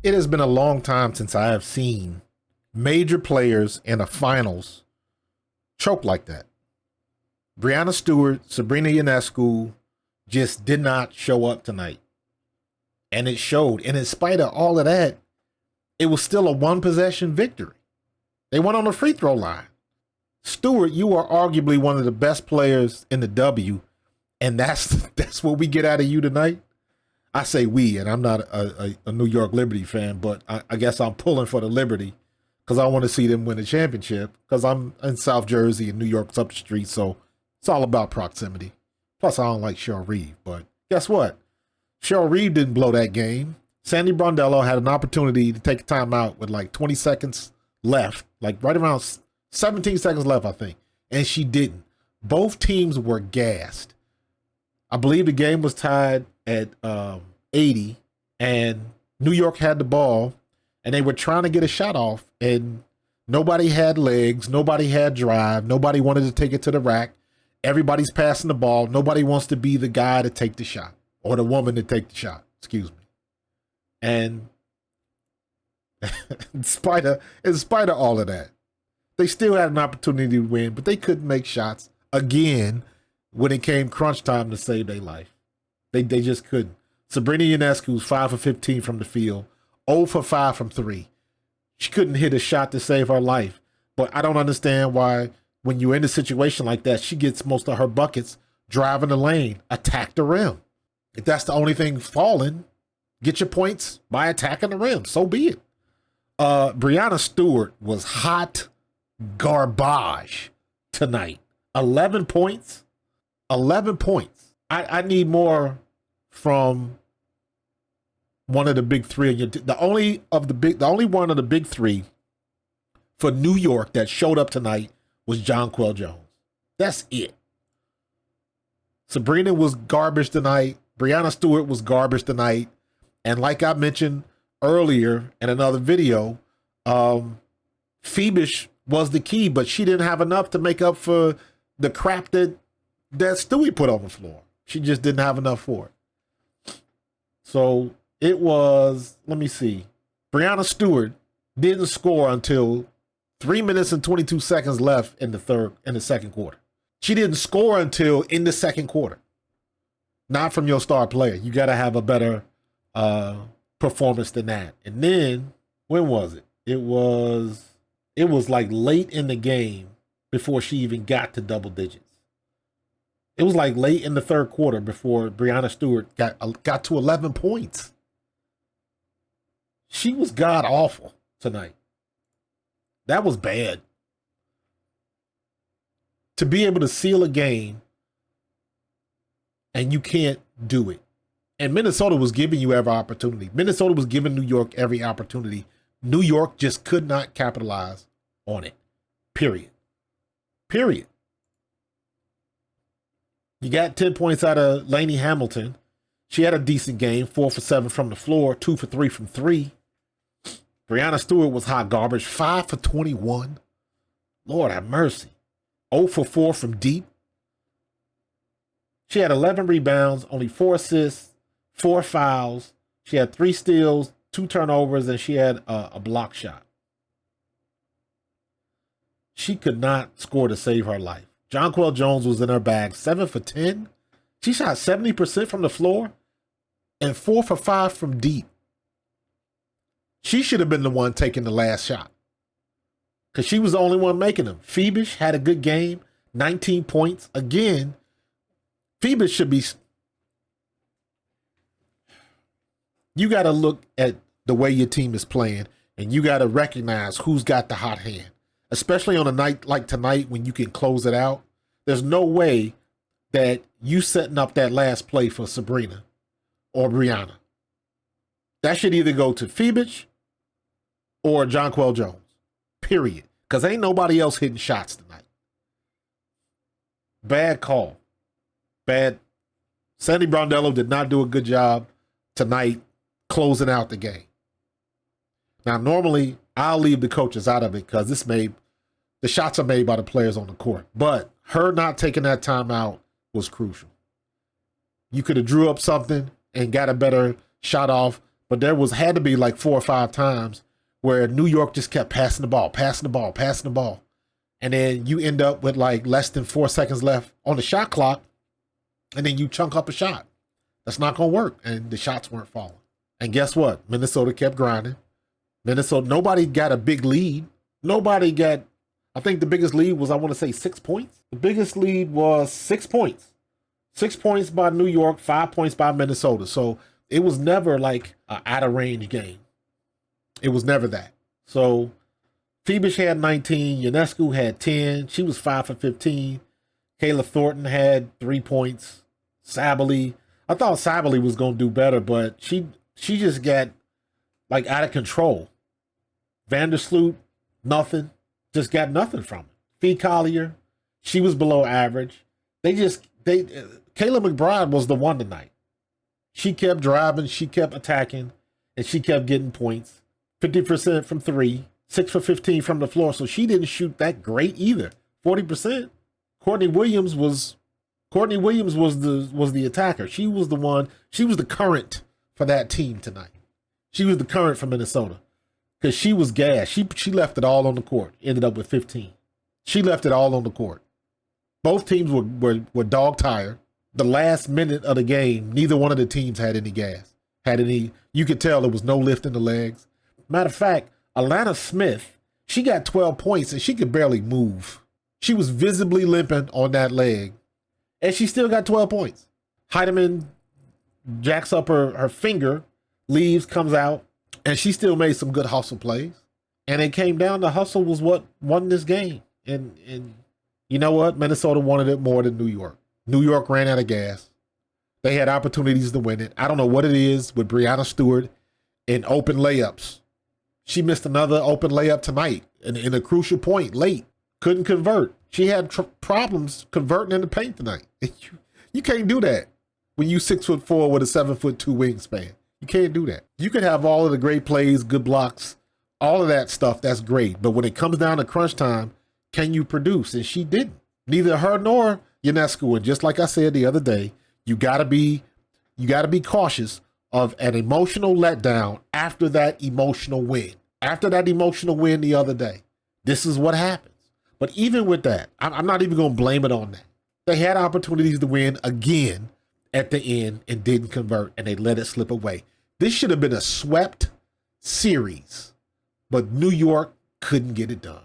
It has been a long time since I have seen major players in the finals choke like that. Breanna Stewart, Sabrina Ionescu just did not show up tonight. And it showed. And in spite of all of that, it was still a one-possession victory. They went on the free throw line. Stewart, you are arguably one of the best players in the W, and that's what we get out of you tonight. I say we, and I'm not a New York Liberty fan, but I guess I'm pulling for the Liberty because I want to see them win a championship because I'm in South Jersey and New York's up the street, so it's all about proximity. Plus, I don't like Cheryl Reeve, but guess what? Cheryl Reeve didn't blow that game. Sandy Brondello had an opportunity to take a timeout with like 20 seconds left, like right around 17 seconds left, I think, and she didn't. Both teams were gassed. I believe the game was tied at 80, and New York had the ball, and they were trying to get a shot off, and nobody had legs, nobody had drive, nobody wanted to take it to the rack. Everybody's passing the ball. Nobody wants to be the guy to take the shot or the woman to take the shot, excuse me. And in spite of all of that, they still had an opportunity to win, but they couldn't make shots again when it came crunch time to save their life. They just couldn't. Sabrina Ionescu was 5 for 15 from the field, 0 for 5 from 3. She couldn't hit a shot to save her life. But I don't understand why, when you're in a situation like that, she gets most of her buckets driving the lane, attack the rim. If that's the only thing falling, get your points by attacking the rim. So be it. Breanna Stewart was hot garbage tonight. 11 points. 11 points. I need more from one of the big three. The only one of the big three for New York that showed up tonight was Jonquel Jones. That's it. Sabrina was garbage tonight. Breanna Stewart was garbage tonight. And like I mentioned earlier in another video, Phoebish was the key, but she didn't have enough to make up for the crap that Stewie put on the floor. She just didn't have enough for it. So it was, let me see. Breanna Stewart didn't score until 3 minutes and 22 seconds left in the second quarter. She didn't score until in the second quarter. Not from your star player. You got to have a better performance than that. And then, when was it? It was like late in the game before she even got to double digits. It was like late in the third quarter before Breanna Stewart got to 11 points. She was god awful tonight. That was bad. To be able to seal a game and you can't do it. And Minnesota was giving you every opportunity. Minnesota was giving New York every opportunity. New York just could not capitalize on it. Period. Period. You got 10 points out of Lainey Hamilton. She had a decent game, 4 for 7 from the floor, 2 for 3 from 3. Breanna Stewart was hot garbage, 5 for 21. Lord have mercy. 0 for 4 from deep. She had 11 rebounds, only 4 assists, 4 fouls. She had 3 steals, 2 turnovers, and she had a block shot. She could not score to save her life. Jonquel Jones was in her bag, 7 for 10. She shot 70% from the floor and 4 for 5 from deep. She should have been the one taking the last shot because she was the only one making them. Phoebish had a good game, 19 points. Again, Phoebish should be... You got to look at the way your team is playing, and you got to recognize who's got the hot hand, especially on a night like tonight when you can close it out. There's no way that you setting up that last play for Sabrina or Breanna. That should either go to Phoebish or Jonquel Jones, period. Because ain't nobody else hitting shots tonight. Bad call. Bad. Sandy Brondello did not do a good job tonight closing out the game. Now, normally, I'll leave the coaches out of it because the shots are made by the players on the court. But her not taking that time out was crucial. You could have drew up something and got a better shot off but there had to be like 4 or 5 times where New York just kept passing the ball, passing the ball, passing the ball. And then you end up with like less than 4 seconds left on the shot clock, and then you chunk up a shot. That's not going to work. And the shots weren't falling. And guess what? Minnesota kept grinding. Nobody got a big lead. I think the biggest lead was, I want to say, 6 points. The biggest lead was 6 points. 6 points by New York, 5 points by Minnesota. So it was never like an out-of-range game. It was never that. So Phoebus had 19. Ionescu had 10. She was 5 for 15. Kayla Thornton had 3 points. Sabally. I thought Sabally was going to do better, but she just got like out of control. Vandersloot, nothing. Just got nothing from it. Fee Collier, she was below average. Kayla McBride was the one tonight. She kept driving, she kept attacking, and she kept getting points. 50% from 3, 6 for 15 from the floor. So she didn't shoot that great either. 40%. Courtney Williams was the attacker. She was the one. She was the current for that team tonight. She was the current for Minnesota because she was gassed. She left it all on the court. Ended up with 15. She left it all on the court. Both teams were dog tired. The last minute of the game, neither one of the teams had any gas. You could tell there was no lift in the legs. Matter of fact, Alana Smith, she got 12 points and she could barely move. She was visibly limping on that leg, and she still got 12 points. Heidemann jacks up her finger, leaves, comes out, and she still made some good hustle plays. And it came down to hustle was what won this game. And you know what? Minnesota wanted it more than New York. New York ran out of gas. They had opportunities to win it. I don't know what it is with Breanna Stewart in open layups. She missed another open layup tonight in a crucial point late. Couldn't convert. She had problems converting in the paint tonight. You can't do that when you 6'4" with a 7'2" wingspan. You can't do that. You can have all of the great plays, good blocks, all of that stuff. That's great. But when it comes down to crunch time, can you produce? And she didn't. Neither her nor Ionescu. And just like I said the other day, you gotta be cautious of an emotional letdown after that emotional win. After that emotional win the other day, this is what happens. But even with that, I'm not even going to blame it on that. They had opportunities to win again at the end and didn't convert, and they let it slip away. This should have been a swept series, but New York couldn't get it done.